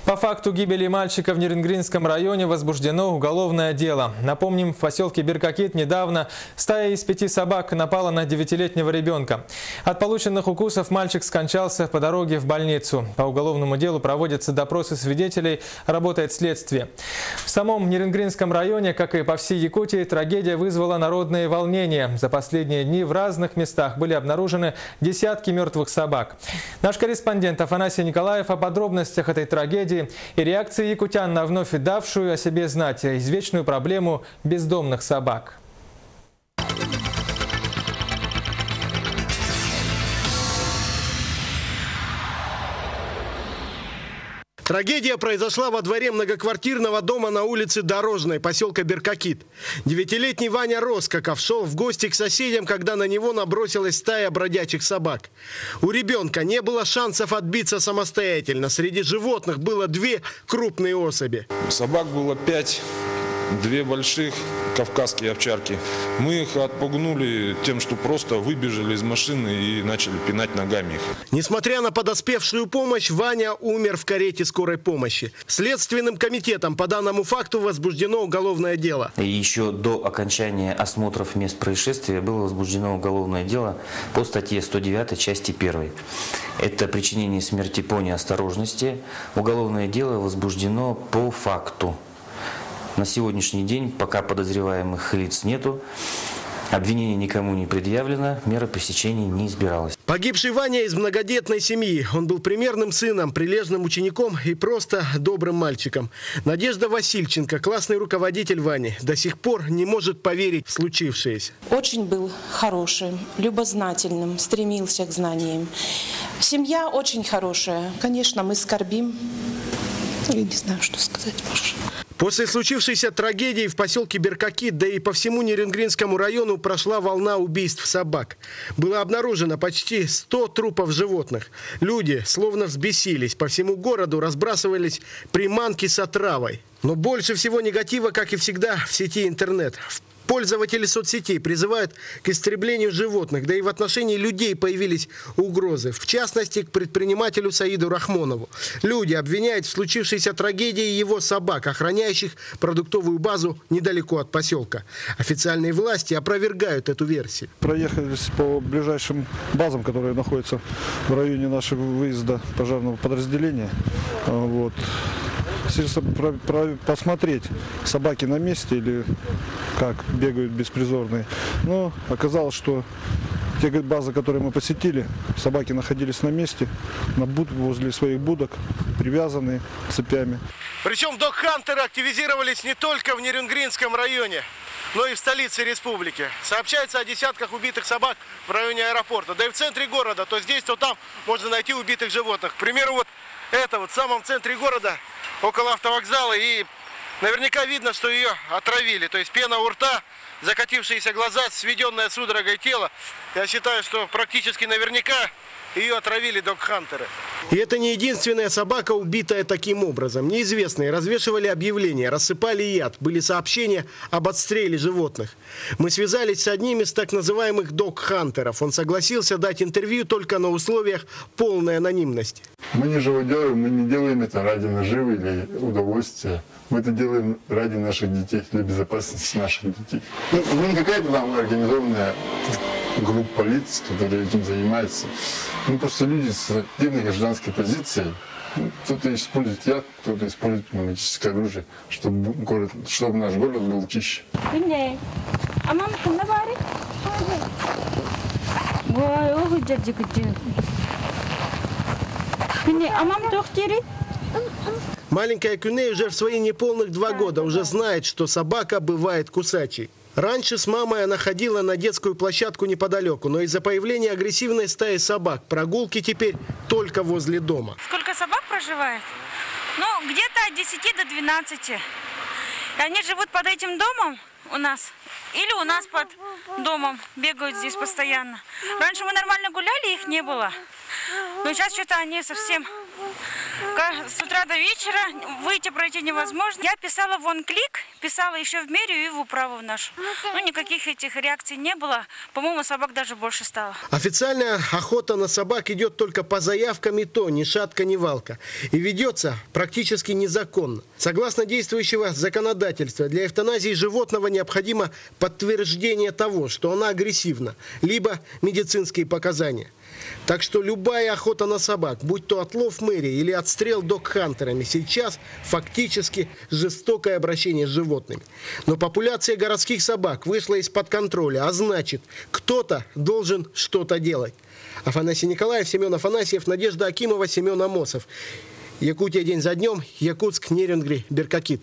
По факту гибели мальчика в Ниренгринском районе возбуждено уголовное дело. Напомним, в поселке Беркакит недавно стая из 5 собак напала на 9-летнего ребенка. От полученных укусов мальчик скончался по дороге в больницу. По уголовному делу проводятся допросы свидетелей, работает следствие. В самом Ниренгринском районе, как и по всей Якутии, трагедия вызвала народные волнения. За последние дни в разных местах были обнаружены десятки мертвых собак. Наш корреспондент Афанасий Николаев о подробностях этой трагедии и реакции якутян на вновь давшую о себе знать извечную проблему бездомных собак. Трагедия произошла во дворе многоквартирного дома на улице Дорожной, поселка Беркакит. 9-летний Ваня Роскаков шел в гости к соседям, когда на него набросилась стая бродячих собак. У ребенка не было шансов отбиться самостоятельно. Среди животных было 2 крупные особи. Собак было 5, 2 больших кавказские овчарки. Мы их отпугнули тем, что просто выбежали из машины и начали пинать ногами их. Несмотря на подоспевшую помощь, Ваня умер в карете скорой помощи. Следственным комитетом по данному факту возбуждено уголовное дело. Еще до окончания осмотров мест происшествия было возбуждено уголовное дело по статье 109 части 1. Это причинение смерти по неосторожности. Уголовное дело возбуждено по факту. На сегодняшний день пока подозреваемых лиц нету, обвинение никому не предъявлено, мера пресечения не избиралась. Погибший Ваня из многодетной семьи. Он был примерным сыном, прилежным учеником и просто добрым мальчиком. Надежда Васильченко, классный руководитель Вани, до сих пор не может поверить в случившееся. Очень был хорошим, любознательным, стремился к знаниям. Семья очень хорошая. Конечно, мы скорбим. Я не знаю, что сказать больше. После случившейся трагедии в поселке Беркакит, да и по всему Ниренгринскому району прошла волна убийств собак. Было обнаружено почти 100 трупов животных. Люди словно взбесились. По всему городу разбрасывались приманки с отравой. Но больше всего негатива, как и всегда, в сети интернет. Пользователи соцсетей призывают к истреблению животных, да и в отношении людей появились угрозы. В частности, к предпринимателю Саиду Рахмонову. Люди обвиняют в случившейся трагедии его собак, охраняющих продуктовую базу недалеко от поселка. Официальные власти опровергают эту версию. Проехались по ближайшим базам, которые находятся в районе нашего выезда пожарного подразделения. Вот. Посмотреть, собаки на месте или как бегают беспризорные. Но оказалось, что те базы, которые мы посетили, собаки находились на месте, возле своих будок, привязанные цепями. Причем дог-хантеры активизировались не только в Ниренгринском районе, но и в столице республики. Сообщается о десятках убитых собак в районе аэропорта. Да и в центре города, то здесь, то там можно найти убитых животных. К примеру, вот это вот в самом центре города, около автовокзала, и наверняка видно, что ее отравили. То есть пена у рта, закатившиеся глаза, сведенное судорогой тело. Я считаю, что практически наверняка ее отравили дог-хантеры. И это не единственная собака, убитая таким образом. Неизвестные развешивали объявления, рассыпали яд. Были сообщения об отстреле животных. Мы связались с одним из так называемых дог-хантеров. Он согласился дать интервью только на условиях полной анонимности. Мы не живодеры, мы не делаем это ради наживы или удовольствия. Мы это делаем ради наших детей, для безопасности наших детей. Мы не какая-то там организованная группа лиц, которые этим занимаются. Мы просто люди с активной гражданской позицией. Кто-то использует яд, кто-то использует пневматическое оружие, чтобы наш город был чище. Маленькая Кюней уже в свои неполных 2 года уже знает, что собака бывает кусачей. Раньше с мамой она ходила на детскую площадку неподалеку, но из-за появления агрессивной стаи собак прогулки теперь только возле дома. Сколько собак проживает? Ну, где-то от 10 до 12. И они живут под этим домом у нас. Или у нас под домом бегают здесь постоянно. Раньше мы нормально гуляли, их не было. Но сейчас что-то они совсем... С утра до вечера выйти, пройти невозможно. Я писала в OnClick, писала еще в мэрию и в управу нашу. Ну, никаких этих реакций не было. По-моему, собак даже больше стало. Официальная охота на собак идет только по заявкам, и то ни шатка, ни валка. И ведется практически незаконно. Согласно действующего законодательства, для эвтаназии животного необходимо подтверждение того, что она агрессивна, либо медицинские показания. Так что любая охота на собак, будь то отлов мэрии или отстрел догхантерами, сейчас фактически жестокое обращение с животными. Но популяция городских собак вышла из-под контроля, а значит, кто-то должен что-то делать. Афанасий Николаев, Семен Афанасьев, Надежда Акимова, Семен Амосов. Якутия день за днем, Якутск, Нерюнгри, Беркакит.